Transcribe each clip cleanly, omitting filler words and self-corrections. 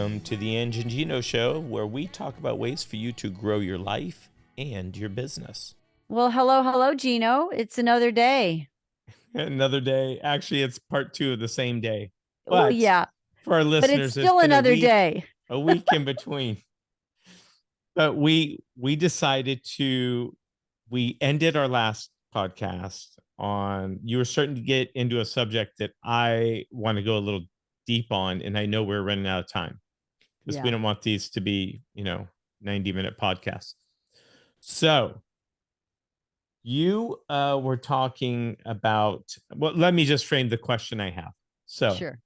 welcome to the Ang&Geno show, where we talk about ways for you to grow your life and your business. Well, hello, Gino. It's another day. Another day. Actually, it's part 2 of the same day. Well, But yeah, for our but it's listeners, there's still been another day. a week in between. But we decided we ended our last podcast on, you were starting to get into a subject that I want to go a little deep on, and I know we're running out of time because we Yeah, don't want these to be, 90-minute podcasts. So you were talking about, well, let me just frame the question I have. So sure.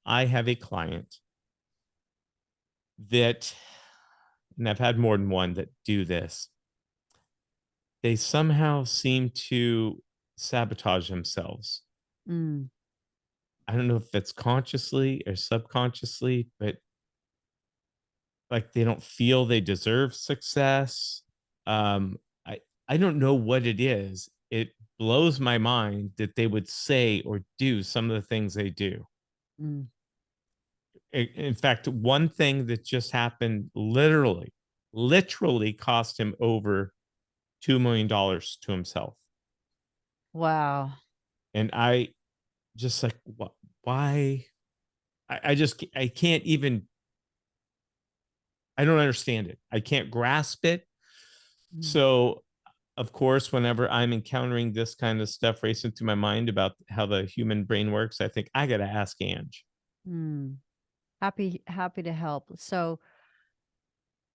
I have a client that, and I've had more than one that do this. They somehow seem to sabotage themselves. Mm, I don't know if it's consciously or subconsciously, but like they don't feel they deserve success. Um, I I don't know what it is. It blows my mind that they would say or do some of the things they do. mm. In fact, one thing that just happened literally cost him over $2 million to himself. Wow. And I just like, why? I just, I can't even, I don't understand it. I can't grasp it. Mm, So, of course, whenever I'm encountering this kind of stuff racing through my mind about how the human brain works, I think I got to ask Ange. mm. Happy to help. So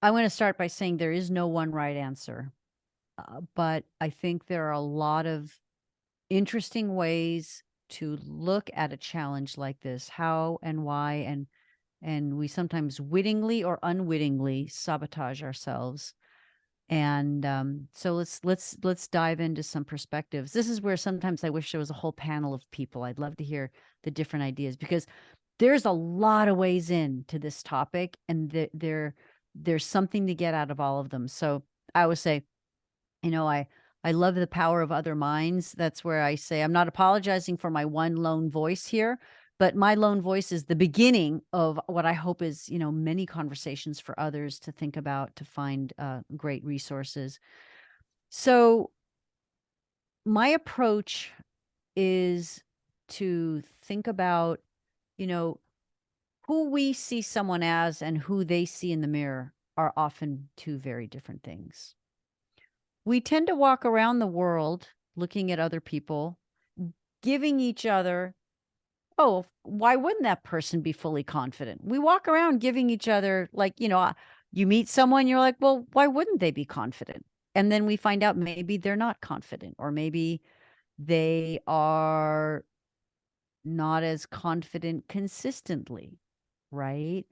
I'm going to start by saying there is no one right answer, but I think there are a lot of interesting ways to look at a challenge like this, how and why, and we sometimes wittingly or unwittingly sabotage ourselves. And so let's dive into some perspectives. This is where sometimes I wish there was a whole panel of people. I'd love to hear the different ideas because there's a lot of ways into this topic, and there's something to get out of all of them. So I would say, I love the power of other minds. That's where I say I'm not apologizing for my one lone voice here, but my lone voice is the beginning of what I hope is, many conversations for others to think about, to find great resources. So my approach is to think about, you know, who we see someone as and who they see in the mirror are often two very different things. We tend to walk around the world looking at other people, giving each other, oh, why wouldn't that person be fully confident? We walk around giving each other, like, you meet someone, you're like, well, why wouldn't they be confident? And then we find out maybe they're not confident, or maybe they are not as confident consistently, right?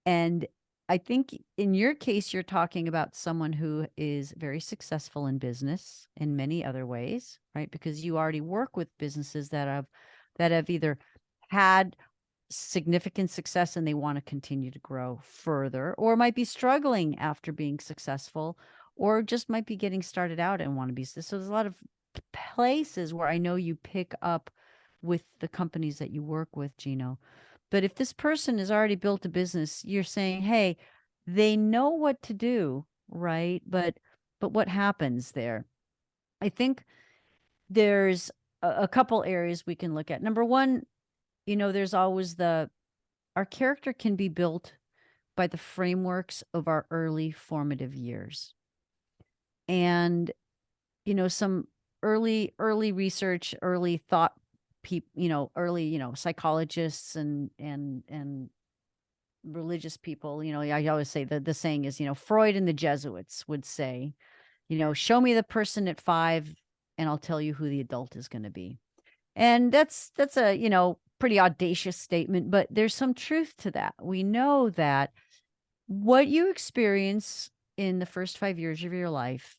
And I think in your case, you're talking about someone who is very successful in business in many other ways, right? Because you already work with businesses that have either had significant success and they want to continue to grow further, or might be struggling after being successful, or just might be getting started out and want to be. So there's a lot of places where I know you pick up with the companies that you work with, Gino. But if this person has already built a business, you're saying, hey, they know what to do, right? But what happens there? I think there's a couple areas we can look at. Number one, there's always our character can be built by the frameworks of our early formative years. And, some early research, early thought people, early, psychologists and religious people, I always say that the saying is, Freud and the Jesuits would say, show me the person at 5 and I'll tell you who the adult is going to be. And that's a, pretty audacious statement, but there's some truth to that. We know that what you experience in the first 5 years of your life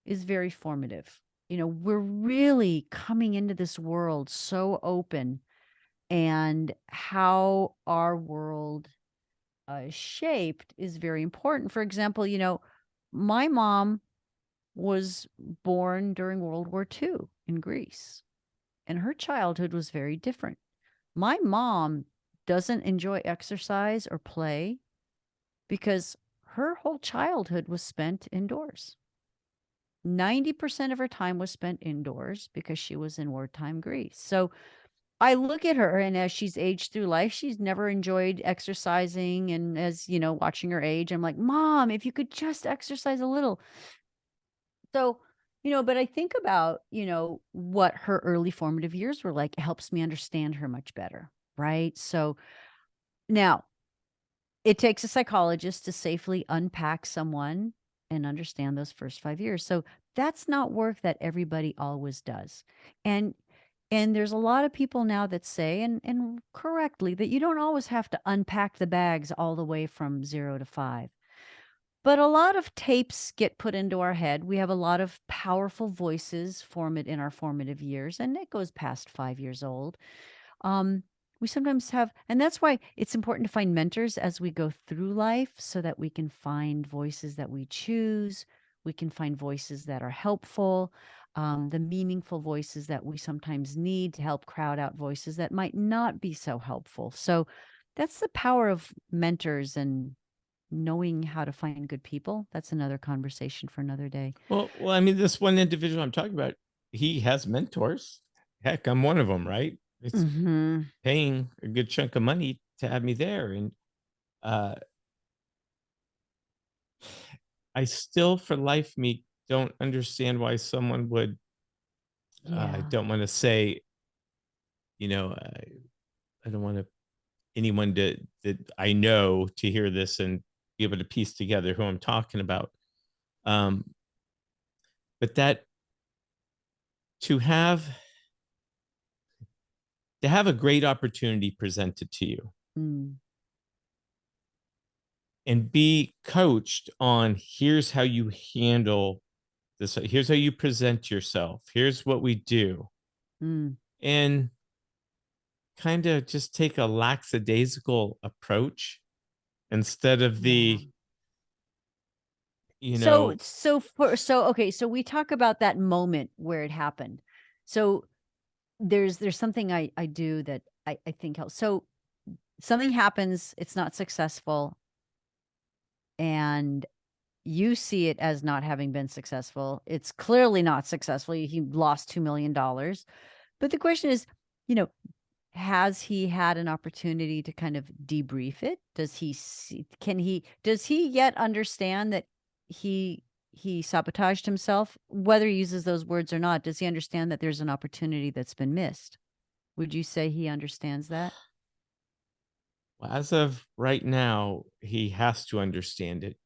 is very formative. We're really coming into this world so open, and how our world is shaped is very important. For example, my mom was born during World War II in Greece, and her childhood was very different. My mom doesn't enjoy exercise or play. because her whole childhood was spent indoors. 90% of her time was spent indoors because she was in wartime Greece. So I look at her, and as she's aged through life, she's never enjoyed exercising. And as you know, watching her age, I'm like, Mom, if you could just exercise a little. So, but I think about, what her early formative years were like. It helps me understand her much better. Right. So now it takes a psychologist to safely unpack someone and understand those first 5 years. So that's not work that everybody always does. And there's a lot of people now that say, and correctly, that you don't always have to unpack the bags all the way from 0 to 5. But a lot of tapes get put into our head. We have a lot of powerful voices form it in our formative years, and it goes past 5 years old. Um, we sometimes have, and that's why it's important to find mentors as we go through life so that we can find voices that we choose. We can find voices that are helpful, the meaningful voices that we sometimes need to help crowd out voices that might not be so helpful. So that's the power of mentors and knowing how to find good people. That's another conversation for another day. Well, I mean, this one individual I'm talking about, he has mentors. Heck, I'm one of them, right? It's Hmm. paying a good chunk of money to have me there, and uh, I still, for life me, don't understand why someone would. I Yeah. don't want to say, you know, I don't want to anyone to that I know to hear this and be able to piece together who I'm talking about. Um, but that to have to have a great opportunity presented to you Mm. and be coached on here's how you handle this, here's how you present yourself, here's what we do, Mm. and kind of just take a lackadaisical approach instead of Yeah. the, you So know, okay, so we talk about that moment where it happened. So there's something I do that I think helps. So something happens, it's not successful, and you see it as not having been successful. It's clearly not successful. He lost $2 million. But the question is, you know, has he had an opportunity to kind of debrief it? Does he yet understand that he sabotaged himself? Whether he uses those words or not, does he understand that there's an opportunity that's been missed? Would you say he understands that? as of right now, he has to understand it.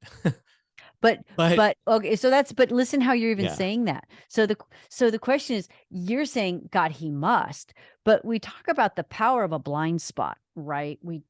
But But okay, so but listen how you're even yeah, saying that. So the question is, you're saying, God, he must, but we talk about the power of a blind spot, right? We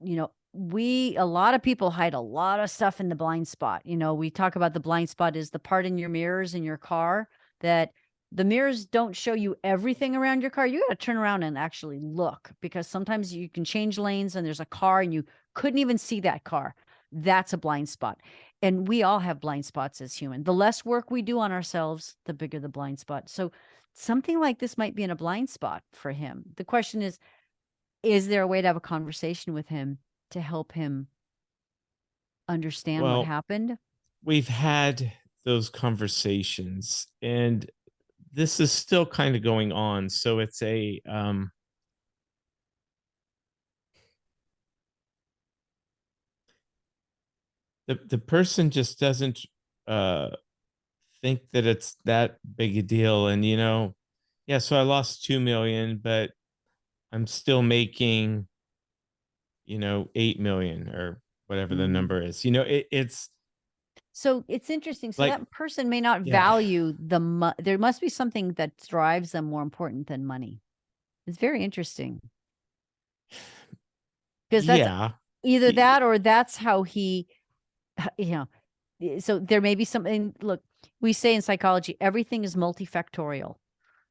a lot of people hide a lot of stuff in the blind spot. We talk about the blind spot is the part in your mirrors in your car that the mirrors don't show you everything around your car. You got to turn around and actually look, because sometimes you can change lanes and there's a car and you couldn't even see that car. That's a blind spot. And we all have blind spots as human. The less work we do on ourselves, the bigger the blind spot. So something like this might be in a blind spot for him. The question is there a way to have a conversation with him to help him understand what well, happened? we've had those conversations, and this is still kind of going on. So it's a the person just doesn't uh think that it's that big a deal. And yeah, so I lost 2 million, but I'm still making 8 million or whatever the Mm. number is. It's So it's interesting. So like, that person may not yeah, value there must be something that drives them more important than money. It's very interesting, because that's yeah. either y- that or that's how he, you know, so there may be something. Look, we say in psychology, everything is multifactorial,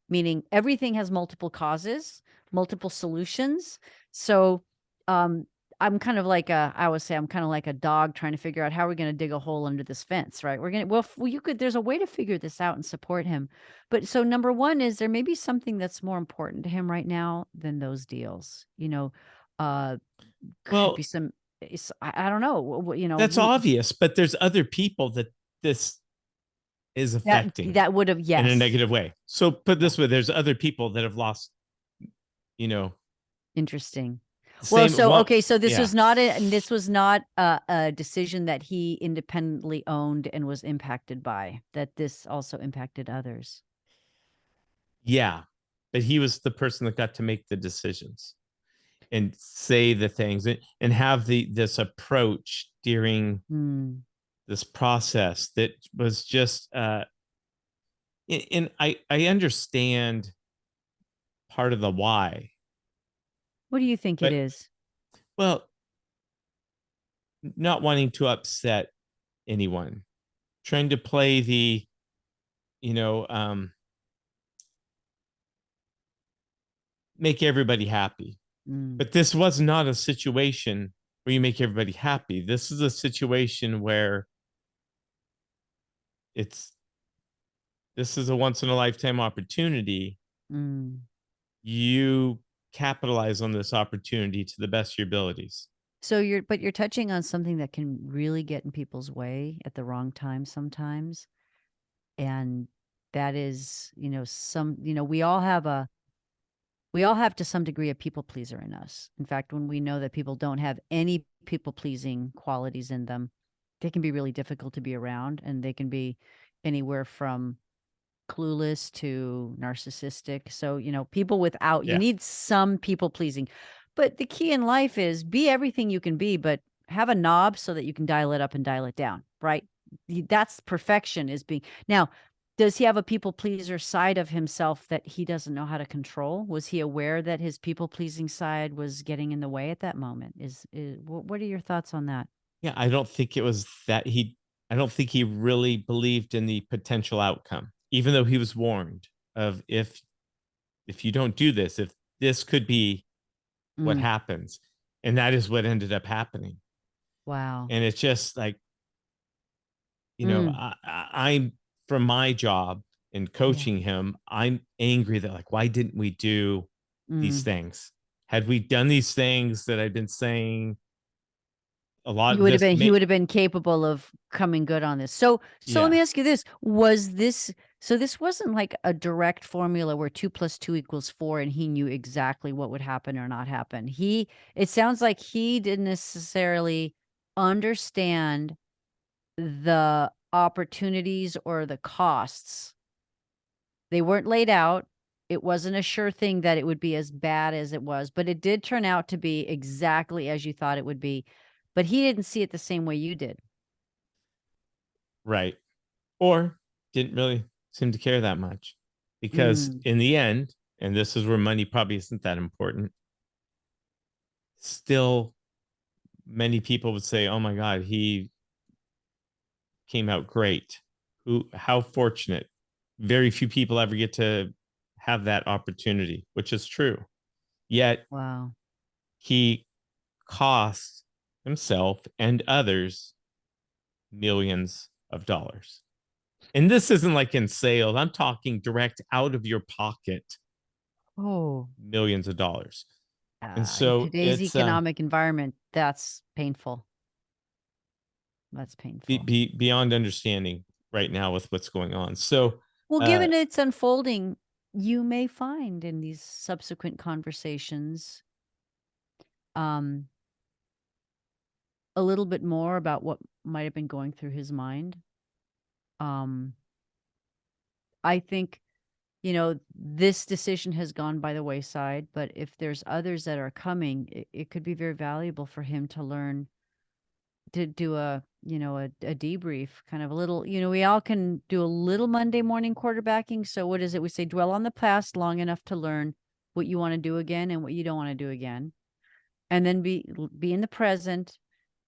meaning everything has multiple causes, multiple solutions. So, um, I always say, I'm kind of like a dog trying to figure out how we're going to dig a hole under this fence, right? There's a way to figure this out and support him. But so number one is there may be something that's more important to him right now than those deals, uh, could be Well, some. I don't know, That's obvious, but there's other people that this is affecting that would have, in a yes. negative way. So put Yeah. this way, there's other people that have lost, you know, Interesting. Well, same so one. okay, so this Yeah. was not this was not a decision that he independently owned and was impacted by, that this also impacted others. Yeah. But he was the person that got to make the decisions and say the things and have this approach during Mm. this process that was just and I understand part of the why, What do you think it but is? well, not wanting to upset anyone, trying to play the, you know, make everybody happy. Mm. But this was not a situation where you make everybody happy. This is a situation where it's this is a once in a lifetime opportunity. Mm. You capitalize on this opportunity to the best of your abilities. So you're touching on something that can really get in people's way at the wrong time sometimes. And that is, we all have to some degree a people pleaser in us. In fact, when we know that people don't have any people pleasing qualities in them, they can be really difficult to be around, and they can be anywhere from clueless to narcissistic. So, people without, you Yeah. need some people pleasing. But the key in life is be everything you can be, but have a knob so that you can dial it up and dial it down, right? That's perfection, is being. Now, does he have a people pleaser side of himself that he doesn't know how to control? Was he aware that his people pleasing side was getting in the way at that moment? What are your thoughts on that? Yeah. I don't think it was that I don't think he really believed in the potential outcome, even though he was warned of if you don't do this, if this could be what Mm, happens. And that is what ended up happening. wow. And it's just like, Mm, I'm from my job in yeah. coaching him, I'm angry that like, why didn't we do these Mm. things? Had we done these things that I've been saying, a lot You of would have this been he may, would have been capable of coming good on this. So let me yeah, ask you this. Was this so this wasn't like a direct formula where 2 plus 2 equals 4 and he knew exactly what would happen or not happen. It sounds like he didn't necessarily understand the opportunities or the costs. They weren't laid out. It wasn't a sure thing that it would be as bad as it was, but it did turn out to be exactly as you thought it would be. But he didn't see it the same way you did. right. Or didn't really seem to care that much. Because Mm, in the end, and this is where money probably isn't that important, still many people would say, oh my God, he came out great. How fortunate. Very few people ever get to have that opportunity, which is true. Yet wow. he cost himself and others millions of dollars. And this isn't like in sales, I'm talking direct out of your pocket Oh, millions of dollars. And in so today's it's economic environment, that's painful. That's painful. beyond understanding right now with what's going on. So, Well, uh, given it's unfolding, you may find in these subsequent conversations, um, a little bit more about what might have been going through his mind. Um, I think, this decision has gone by the wayside, but if there's others that are coming, it could be very valuable for him to learn to do a debrief, kind of a little, we all can do a little Monday morning quarterbacking. So what is it? We say dwell on the past long enough to learn what you want to do again and what you don't want to do again. And then be in the present,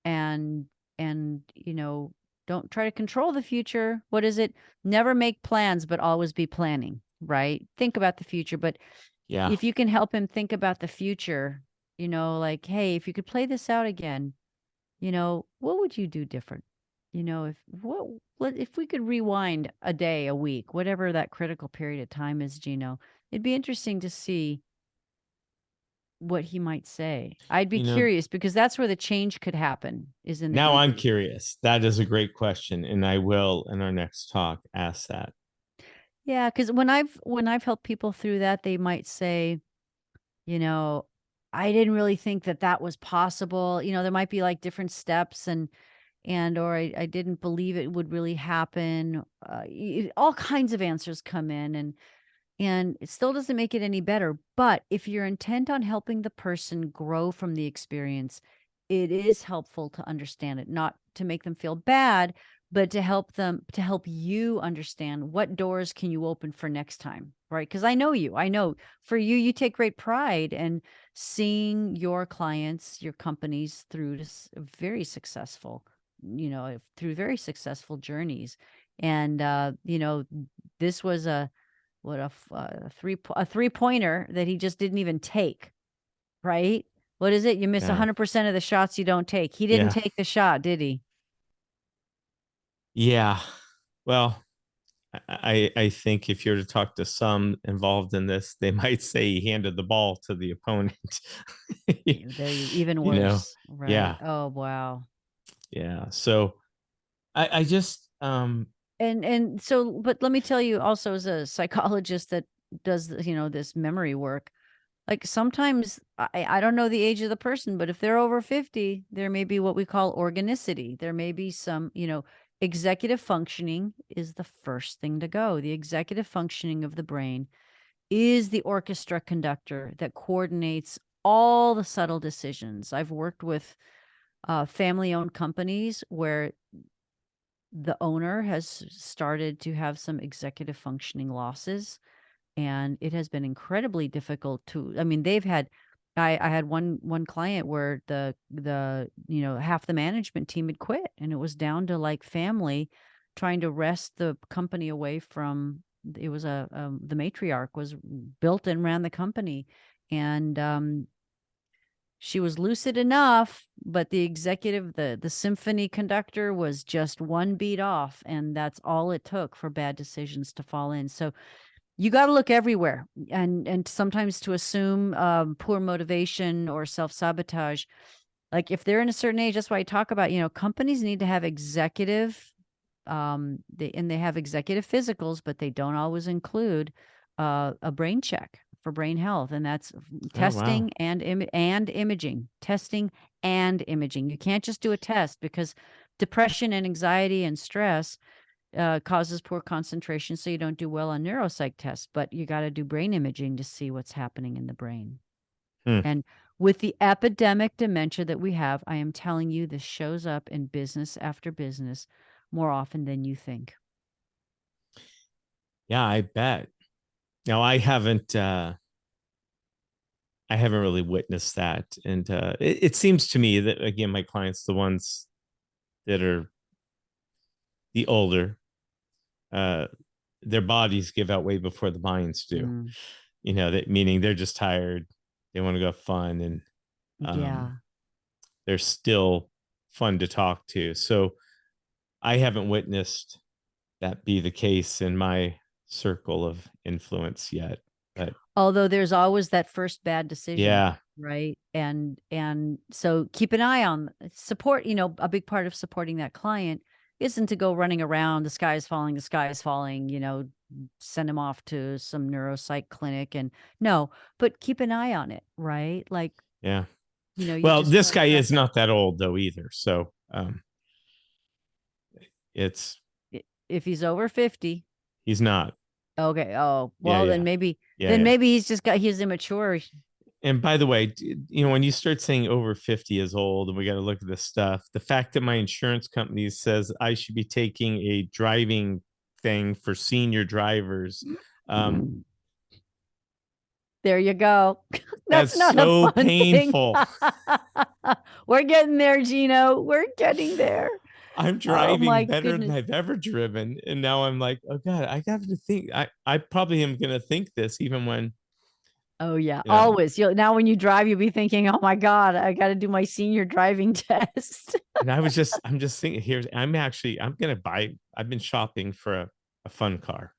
and don't try to control the future. What is it? Never make plans, but always be planning, right? Think about the future, but yeah, if you can help him think about the future, like, hey, if you could play this out again, what would you do different? If if we could rewind a day, a week, whatever that critical period of time is, Gino, it'd be interesting to see what he might say. I'd be You know, curious because that's where the change could happen, is in the now I'm debrief. curious. That is a great question, and I will in our next talk ask that. Yeah, because when I've helped people through that, they might say, you know, I didn't really think that that was possible. There might be like different steps or I didn't believe it would really happen. All kinds of answers come in, and it still doesn't make it any better. But if you're intent on helping the person grow from the experience, it is helpful to understand it, not to make them feel bad, but to help you understand what doors can you open for next time, right? Because I know for you, you take great pride in seeing your clients, your companies through this very successful, through very successful journeys. And, this was a 3-pointer that he just didn't even take, right? What is it? You miss Yeah. 100% of the shots you don't take. He didn't Yeah. take the shot, did he? Yeah. Well, I think if you're to talk to some involved in this, they might say he handed the ball to the opponent. There you even You know, worse, right? yeah, Oh, wow. yeah. So I just And so, but let me tell you also, as a psychologist that does, this memory work, like sometimes I don't know the age of the person, but if they're over 50, there may be what we call organicity. There may be some, executive functioning is the first thing to go. The executive functioning of the brain is the orchestra conductor that coordinates all the subtle decisions. I've worked with family owned companies where the owner has started to have some executive functioning losses, and it has been incredibly difficult to, I mean, they've had, I had one client where half the management team had quit, and it was down to like family trying to wrest the company away from, it was the matriarch was built and ran the company. And she was lucid enough, but the symphony conductor was just one beat off, and that's all it took for bad decisions to fall in. So you got to look everywhere, and sometimes to assume poor motivation or self-sabotage. Like if they're in a certain age, that's why I talk about, companies need to have they have executive physicals, but they don't always include a brain check for brain health, and that's oh wow. testing and imaging. Testing and imaging. You can't just do a test, because depression and anxiety and stress causes poor concentration, so you don't do well on neuropsych tests. But you got to do brain imaging to see what's happening in the brain. Hmm. And with the epidemic dementia that we have, I am telling you, this shows up in business after business more often than you think. Yeah, I bet. Now I haven't really witnessed that. And it seems to me that again, my clients, the ones that are the older, uh, their bodies give out way before the minds do. Mm, That meaning they're just tired, they want to go have fun, and um, yeah. they're still fun to talk to. So I haven't witnessed that be the case in my circle of influence yet. But Although there's always that first bad decision, yeah, right? And so keep an eye on support. A big part of supporting that client isn't to go running around, the sky is falling, send him off to some neuropsych clinic, and no, but keep an eye on it, right? Like, yeah. you Well, just this want to guy track is it. not that old though either. So it's If he's over 50, he's not. okay. Oh, Yeah, well, yeah, yeah, then yeah. maybe he's immature. And by the way, when you start saying over 50 is old and we got to look at this stuff, the fact that my insurance company says I should be taking a driving thing for senior drivers, um, There you go. That's that's not a so fun thing. painful. We're getting there, Gino. We're getting there. I'm Oh driving my better than goodness. I've ever driven. And now I'm like, oh God, I got to think. I probably am going to think this even when, Oh yeah, you know, always. Now when you drive, you'll be thinking, "Oh my God, I got to do my senior driving test." and I'm just thinking here, I'm going to buy, I've been shopping for a fun car.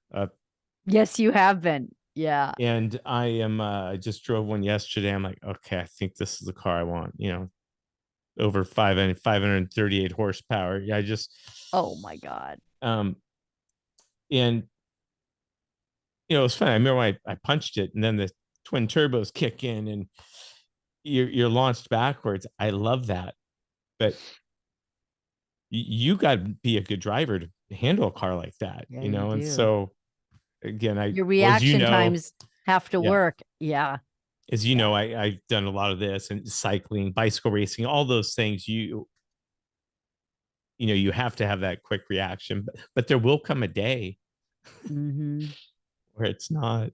Yes, you have been. Yeah. And I just drove one yesterday. I'm like, okay, I think this is the car I want, over 538 horsepower. Yeah, I just Oh my God. um and it was fun. I remember when I punched it and then the twin turbos kick in and you're launched backwards. I love that. But you got to be a good driver to handle a car like that, Yeah, you and do. so again, Your well, as you reaction know, times have to yeah, work. Yeah. as you Yeah. know, I've done a lot of this and cycling, bicycle racing, all those things. You have to have that quick reaction, but there will come a day Mm-hmm. where it's not.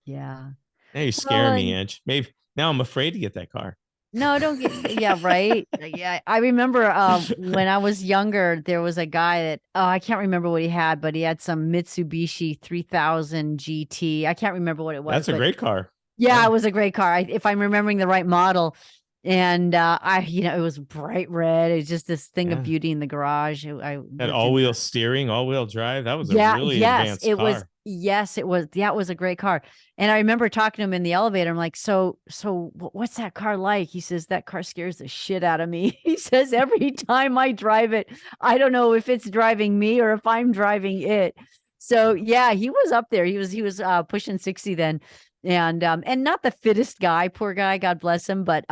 Yeah. Now you're Well, scaring me, and Inch. Maybe now I'm afraid to get that car. no, don't get, yeah, right. Yeah. I remember when I was younger, there was a guy that, oh, I can't remember what he had, but he had some Mitsubishi 3000 GT. I can't remember what it was, That's a but great car. yeah, Yeah, it was a great car. If I'm remembering the right model. And it was bright red. It's just this thing of yeah. beauty in the garage. I That lived in all-wheel the steering, all-wheel drive. That was a yeah, really yes, advanced it was. car. Yes, it was. That was a great car. And I remember talking to him in the elevator. I'm like, so what's that car like? He says, that car scares the shit out of me. He says, every time I drive it, I don't know if it's driving me or if I'm driving it. So yeah, he was up there. He was pushing 60 then. And not the fittest guy, poor guy, God bless him, but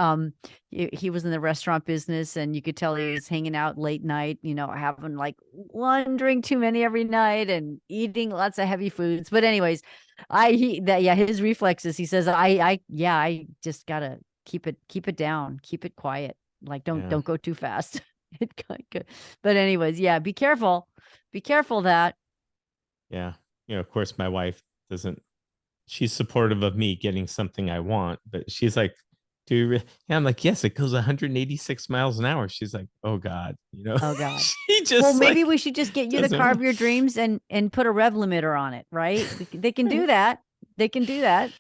he was in the restaurant business and you could tell he was hanging out late night, having like one drink too many every night and eating lots of heavy foods. But anyways, his reflexes, he says, I just gotta keep it down, keep it quiet. Like Yeah, don't go too fast. But anyways, yeah, be careful. Be careful that. yeah. Of course, my wife doesn't. She's supportive of me getting something I want, but she's like, "Do you?" And I'm like, "Yes, it goes 186 miles an hour." She's like, "Oh God," Oh God. she Well, just maybe like we should just get you the doesn't car of want. your dreams and put a rev limiter on it, right? They can do that. They can do that.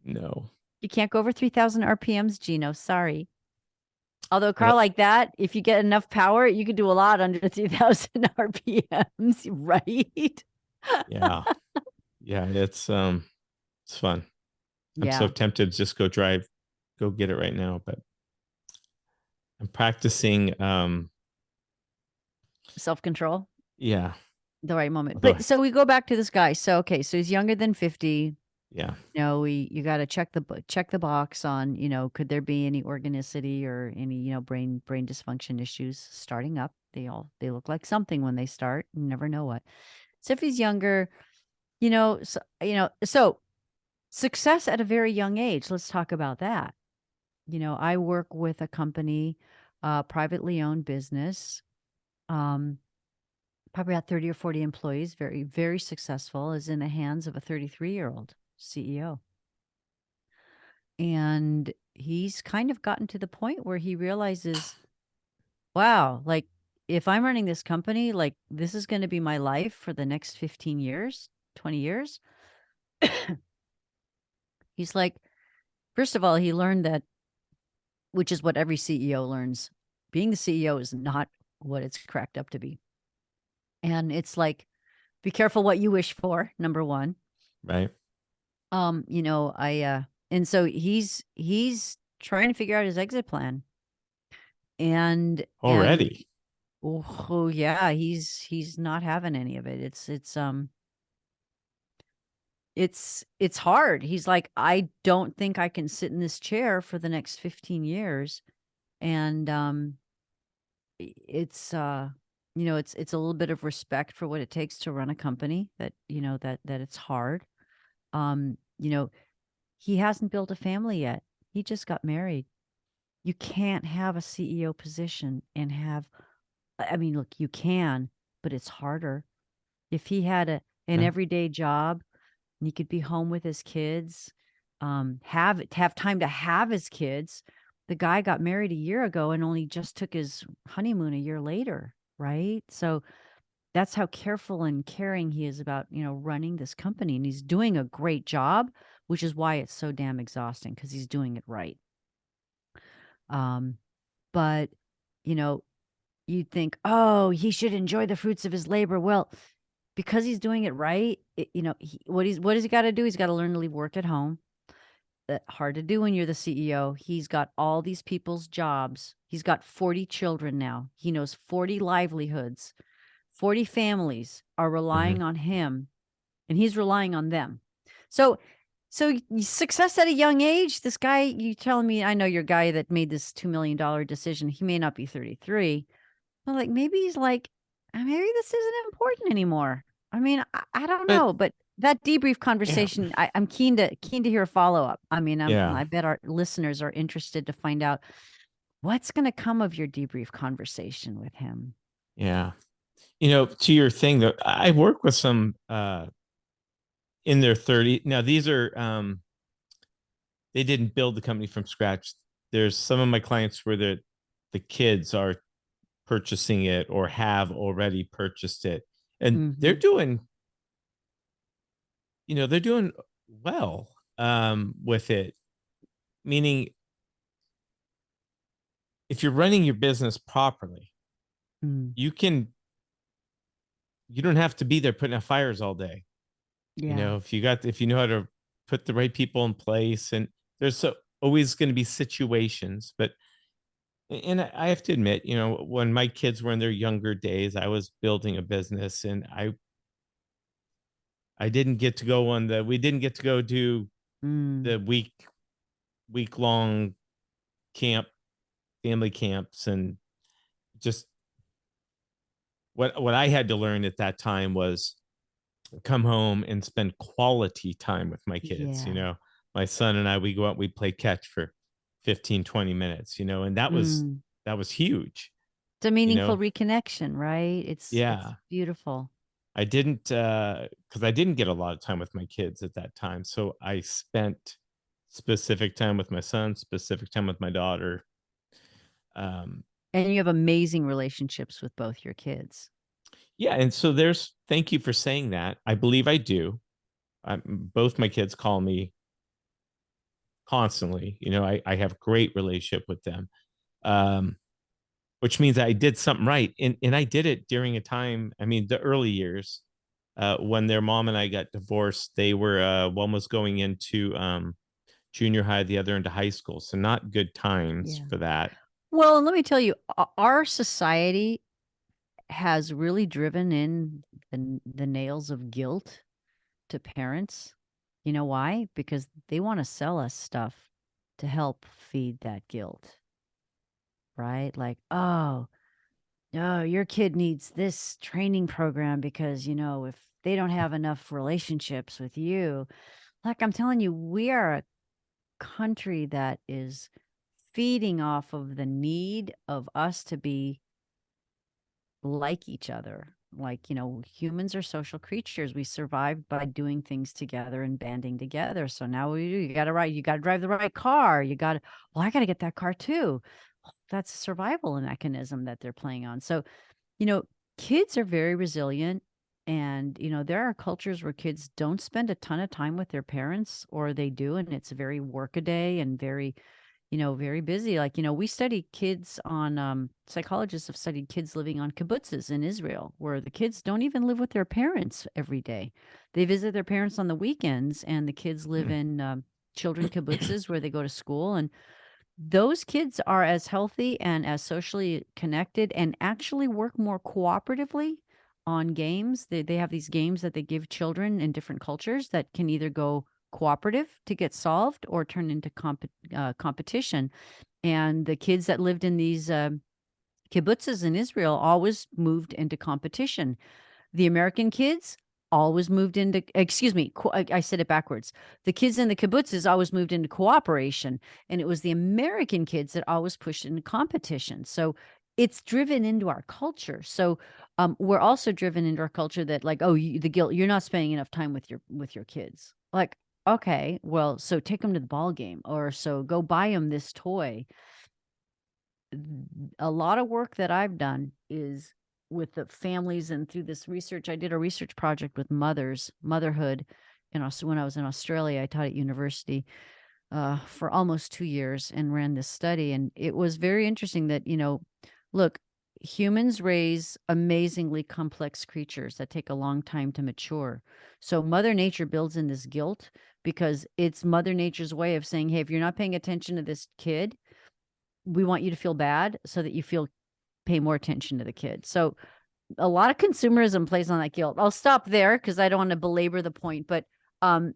No, You can't go over 3,000 RPMs, Gino. Sorry. Although a I car don't. like that, if you get enough power, you could do a lot under 3,000 RPMs, right? Yeah, yeah. It's fun. I'm so Yeah. tempted to just go get it right now, but I'm practicing. Self-control, Yeah. the right moment. Although, But so we go back to this guy. So okay, so he's younger than 50. yeah, You got to check the box on, could there be any organicity or any, brain dysfunction issues starting up? They look like something when they start. You never know what. So if he's younger, so success at a very young age. Let's talk about that. I work with a company, privately owned business, um, probably about 30 or 40 employees, very, very successful, is in the hands of a 33-year-old CEO. And he's kind of gotten to the point where he realizes, wow, like if I'm running this company, like this is going to be my life for the next 15 years, 20 years. He's like, first of all, he learned that, which is what every CEO learns, being the CEO is not what it's cracked up to be. And it's like, be careful what you wish for, number one. right. And so he's trying to figure out his exit plan. And Already, oh yeah, he's not having any of it. It's hard. He's like, I don't think I can sit in this chair for the next 15 years. And it's it's a little bit of respect for what it takes to run a company, that that it's hard. Um, you know, he hasn't built a family yet. He just got married. You can't have a CEO position and have, I mean, look, you can, but it's harder. If he had an yeah. everyday job and he could be home with his kids, have time to have his kids. The guy got married a year ago and only just took his honeymoon a year later, right? So that's how careful and caring he is about, running this company. And he's doing a great job, which is why it's so damn exhausting, because he's doing it right. Um, but you know, you'd think, oh, he should enjoy the fruits of his labor. Well, because he's doing it right, what does he got to do? He's got to learn to leave work at home. Hard to do when you're the CEO. He's got all these people's jobs. He's got 40 children now. He knows 40 livelihoods. 40 families are Mhm. relying on him, and he's relying on them. So success at a young age, this guy, you telling me, I know your guy that made this $2 million decision, he may not be 33, but, like, maybe he's like, maybe this isn't important anymore." I mean, I don't But know, but that debrief yeah, conversation, I'm keen to hear a follow-up. I mean, yeah, I bet our listeners are interested to find out what's gonna come of your debrief conversation with him. yeah. To your thing though, I work with some in their 30. Now these are they didn't build the company from scratch. There's some of my clients where the kids are purchasing it or have already purchased it. And Mhm. they're doing well with it. Meaning if you're running your business properly, Mm. you can you don't have to be there putting out fires all day. Yeah. If you know how to put the right people in place, and always going to be situations, but and I have to admit, when my kids were in their younger days, I was building a business, and I didn't get to go on the we didn't get to go do Mm. the week long camp family camps, and just what I had to learn at that time was come home and spend quality time with my kids. Yeah. My son and I, we go out, we play catch for 15-20 minutes, and Mm. that was huge. It's a you meaningful know reconnection, right? It's yeah. beautiful. I didn't because I didn't get a lot of time with my kids at that time, so I spent specific time with my son, specific time with my daughter. um And you have amazing relationships with both your kids. yeah, and so there's thank you for saying that. I believe I do. Both my kids call me constantly. I have great relationship with them, um, which means I did something right, and I did it during a time. I mean, the early years, when their mom and I got divorced, they were one was going into junior high, the other into high school, so not good times Yeah. for that. Well, and let me tell you, our society has really driven in the nails of guilt to parents. You know why? Because they wanna sell us stuff to help feed that guilt, right? Like, "Oh, your kid needs this training program because, if they don't have enough relationships with you." Like, I'm telling you, we are a country that is feeding off of the need of us to be like each other. Like, humans are social creatures. We survived by doing things together and banding together. So now you got to drive the right car. Well, I got to get that car too. That's a survival mechanism that they're playing on. So, you know, kids are very resilient. And, there are cultures where kids don't spend a ton of time with their parents, or they do. And it's very workaday and very, very busy. Like, we study kids on, psychologists have studied kids living on kibbutzes in Israel, where the kids don't even live with their parents every day. They visit their parents on the weekends, and the kids live Hmm. in children kibbutzes where they go to school. And those kids are as healthy and as socially connected and actually work more cooperatively on games. They have these games that they give children in different cultures that can either go cooperative to get solved or turn into competition. And the kids that lived in these kibbutzes in Israel always moved into competition. The American kids always moved into, excuse me, I said it backwards. The kids in the kibbutzes always moved into cooperation, and it was the American kids that always pushed into competition. So it's driven into our culture. So we're also driven into our culture that, like, oh, the guilt, you're not spending enough time with your kids. Like, okay, well, so take them to the ball game, or so go buy them this toy. A lot of work that I've done is with the families, and through this research, I did a research project with motherhood. When I was in Australia, I taught at university for almost 2 years and ran this study. And it was very interesting that, look, humans raise amazingly complex creatures that take a long time to mature. So Mother Nature builds in this guilt because it's Mother Nature's way of saying, hey, if you're not paying attention to this kid, we want you to feel bad so that you pay more attention to the kid. So a lot of consumerism plays on that guilt. I'll stop there because I don't want to belabor the point, but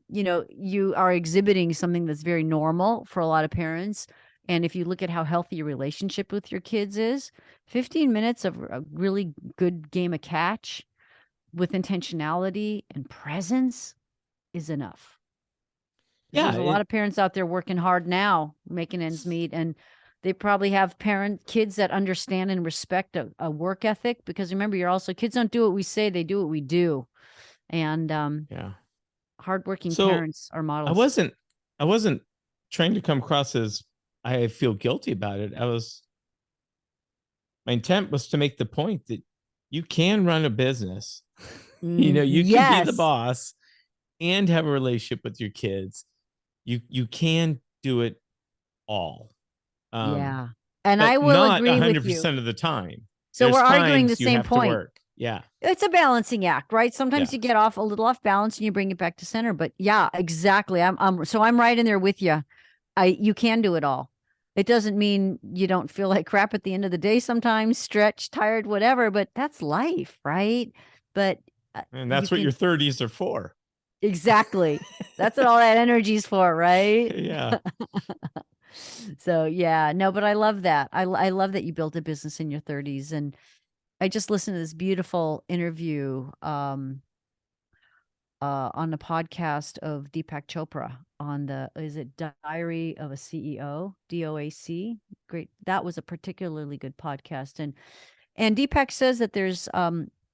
you are exhibiting something that's very normal for a lot of parents. And if you look at how healthy your relationship with your kids is, 15 minutes of a really good game of catch with intentionality and presence is enough. Because Yeah, there's a lot of parents out there working hard now, making ends meet, and they probably have kids that understand and respect a work ethic. Because remember, kids don't do what we say, they do what we do. And yeah. hardworking So parents are I models. wasn't I wasn't trying to come across as I feel guilty about it. My intent was to make the point that you can run a business. You can be the Yes. boss and have a relationship with your kids. You can do it all. Um, Yeah. And I but will not agree with you. 100% of the time. So we're There's arguing the times you same have to point. work. Yeah. It's a balancing act, right? Sometimes Yeah. you get off a little off balance and you bring it back to center. But yeah, exactly. I'm right in there with you. You can do it all. It doesn't mean you don't feel like crap at the end of the day sometimes, stretched, tired, whatever, but that's life, right? But And you that's what your can 30s are for. exactly. That's what all that energy's for, right? Yeah. So yeah, no, but I love that. I love that you built a business in your 30s. And I just listened to this beautiful interview on the podcast of Deepak Chopra on is it Diary of a CEO, DOAC? Great. That was a particularly good podcast. And Deepak says that there's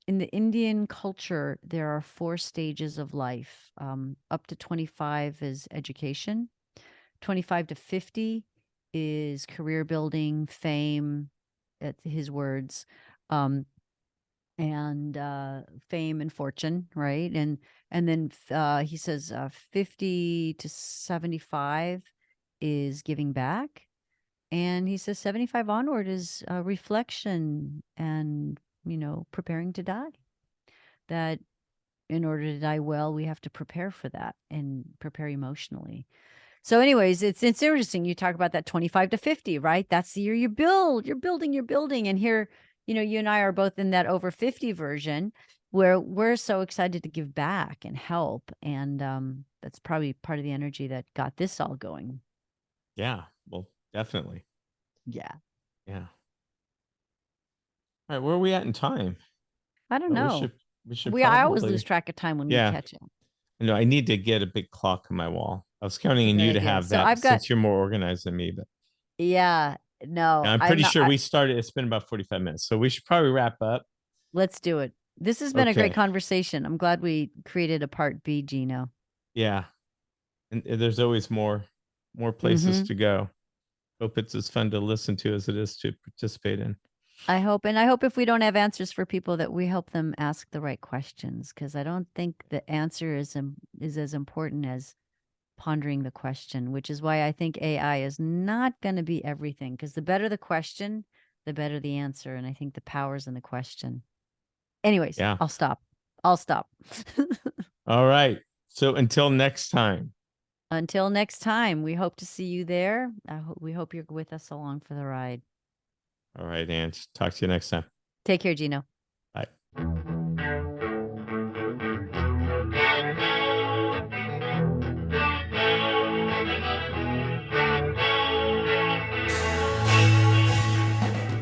in the Indian culture, there are 4 stages of life. Up to 25 is education, 25 to 50 is career building, fame, at his words. Um, and fame and fortune, right? And then he says 50 to 75 is giving back, and he says 75 onward is reflection and preparing to die. That in order to die well, we have to prepare for that and prepare emotionally. So anyways, it's interesting. You talk about that 25 to 50, right? That's the year you're building. And here, you and I are both in that over 50 version where we're so excited to give back and help. And that's probably part of the energy that got this all going. Yeah. Well, definitely. Yeah. Yeah. All right. Where are we at in time? I don't Oh, know. we should I always lose probably, track of time when we yeah. catch it. No, I need to get a big clock on my wall. I was It's counting a on great you to idea. have So that I've got, since you're more organized than me, but yeah, no, I'm I'm pretty not. sure we started. It's been about 45 minutes. So we should probably wrap up. Let's do it. This has been a great Okay. conversation. I'm glad we created a part B, Gino. Yeah. And there's always more places Mm-hmm. to go. Hope it's as fun to listen to as it is to participate in. I hope if we don't have answers for people that we help them ask the right questions, because I don't think the answer is as important as pondering the question, which is why I think AI is not going to be everything, because the better the question, the better the answer. And I think the power's in the question. Anyways, Yeah. I'll stop. I'll stop. All right. So until next time. Until next time, we hope to see you there. We hope you're with us along for the ride. All right, Ange. Talk to you next time. Take care, Gino.